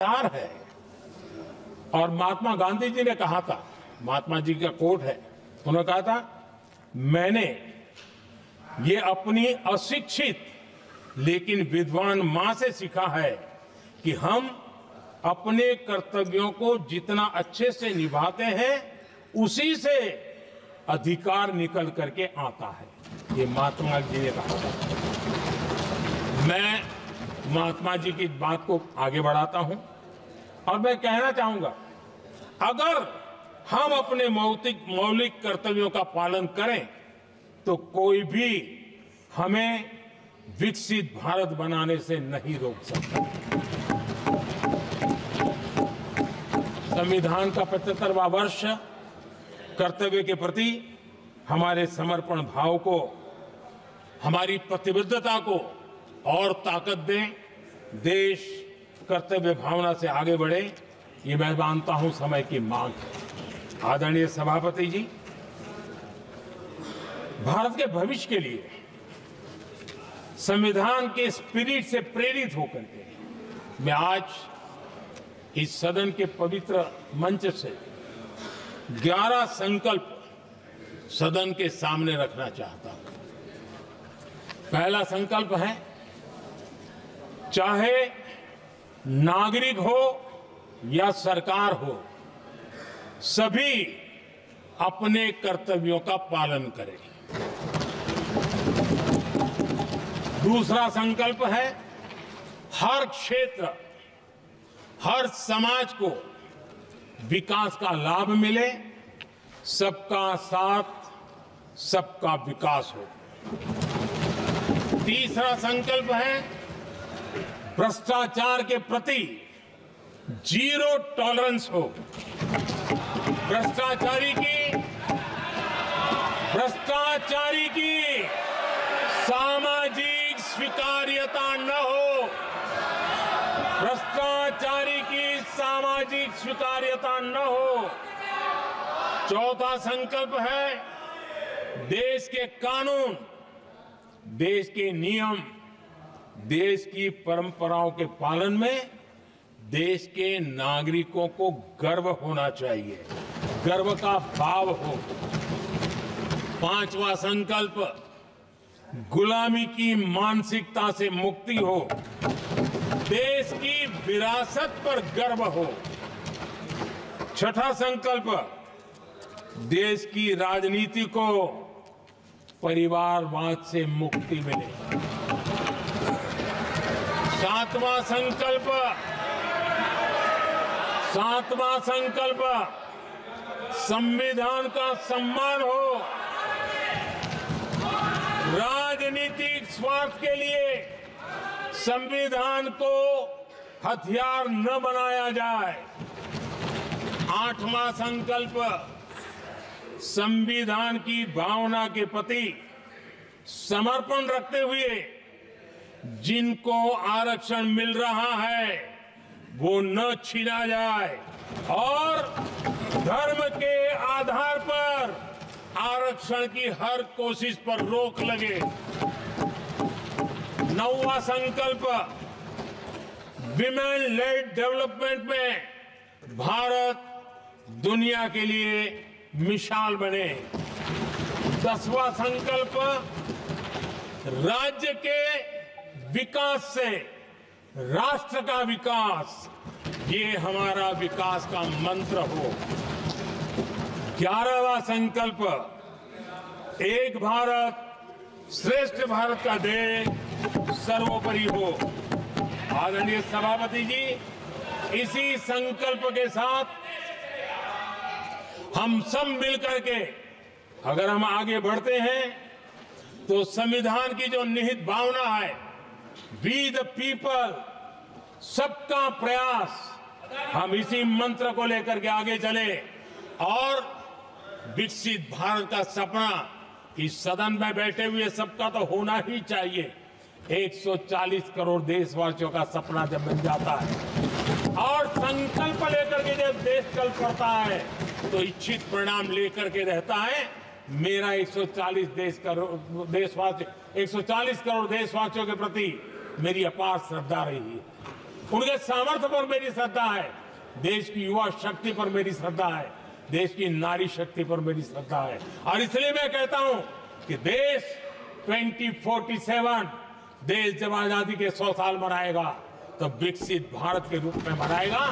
प्यार है। और महात्मा गांधी जी ने कहा था, महात्मा जी का कोट है, उन्होंने कहा था, मैंने ये अपनी अशिक्षित लेकिन विद्वान मां से सीखा है कि हम अपने कर्तव्यों को जितना अच्छे से निभाते हैं उसी से अधिकार निकल करके आता है। ये महात्मा जी ने कहा था। मैं महात्मा जी की बात को आगे बढ़ाता हूं और मैं कहना चाहूंगा, अगर हम अपने मौलिक कर्तव्यों का पालन करें तो कोई भी हमें विकसित भारत बनाने से नहीं रोक सकता। संविधान का 75वां वर्ष कर्तव्य के प्रति हमारे समर्पण भाव को, हमारी प्रतिबद्धता को और ताकत दें, देश कर्तव्य भावना से आगे बढ़े, ये मैं मानता हूं समय की मांग है। आदरणीय सभापति जी, भारत के भविष्य के लिए संविधान के स्पिरिट से प्रेरित होकर के मैं आज इस सदन के पवित्र मंच से 11 संकल्प सदन के सामने रखना चाहता हूं। पहला संकल्प है, चाहे नागरिक हो या सरकार हो, सभी अपने कर्तव्यों का पालन करें। दूसरा संकल्प है, हर क्षेत्र, हर समाज को विकास का लाभ मिले, सबका साथ, सबका विकास हो। तीसरा संकल्प है, भ्रष्टाचार के प्रति जीरो टॉलरेंस हो। भ्रष्टाचारी की सामाजिक स्वीकार्यता न हो। भ्रष्टाचारी की सामाजिक स्वीकार्यता न हो। चौथा संकल्प है, देश के कानून, देश के नियम, देश की परंपराओं के पालन में देश के नागरिकों को गर्व होना चाहिए, गर्व का भाव हो। पांचवा संकल्प, गुलामी की मानसिकता से मुक्ति हो, देश की विरासत पर गर्व हो। छठा संकल्प, देश की राजनीति को परिवारवाद से मुक्ति मिले। सातवां संकल्प, संविधान का सम्मान हो। राजनीतिक स्वार्थ के लिए संविधान को हथियार न बनाया जाए। आठवां संकल्प, संविधान की भावना के प्रति समर्पण रखते हुए जिनको आरक्षण मिल रहा है वो न छीना जाए और धर्म के आधार पर आरक्षण की हर कोशिश पर रोक लगे। नौवां संकल्प, विमेन लेड डेवलपमेंट में भारत दुनिया के लिए मिसाल बने। 10वां संकल्प, राज्य के विकास से राष्ट्र का विकास, ये हमारा विकास का मंत्र हो। 11वां संकल्प, एक भारत श्रेष्ठ भारत का ध्येय सर्वोपरि हो। आदरणीय सभापति जी, इसी संकल्प के साथ हम सब मिलकर के अगर हम आगे बढ़ते हैं तो संविधान की जो निहित भावना है, वी द पीपल, सबका प्रयास, हम इसी मंत्र को लेकर के आगे चले और विकसित भारत का सपना इस सदन में बैठे हुए सबका तो होना ही चाहिए। 140 करोड़ देशवासियों का सपना जब बन जाता है और संकल्प लेकर के जब देश चल पड़ता है तो इच्छित परिणाम लेकर के रहता है। मेरा 140 करोड़ देशवासियों के प्रति मेरी अपार श्रद्धा रही है। उनके सामर्थ्य पर मेरी श्रद्धा है, देश की युवा शक्ति पर मेरी श्रद्धा है, देश की नारी शक्ति पर मेरी श्रद्धा है। और इसलिए मैं कहता हूं कि देश 2047 देश जब आजादी के 100 साल मनाएगा तो विकसित भारत के रूप में मनाएगा।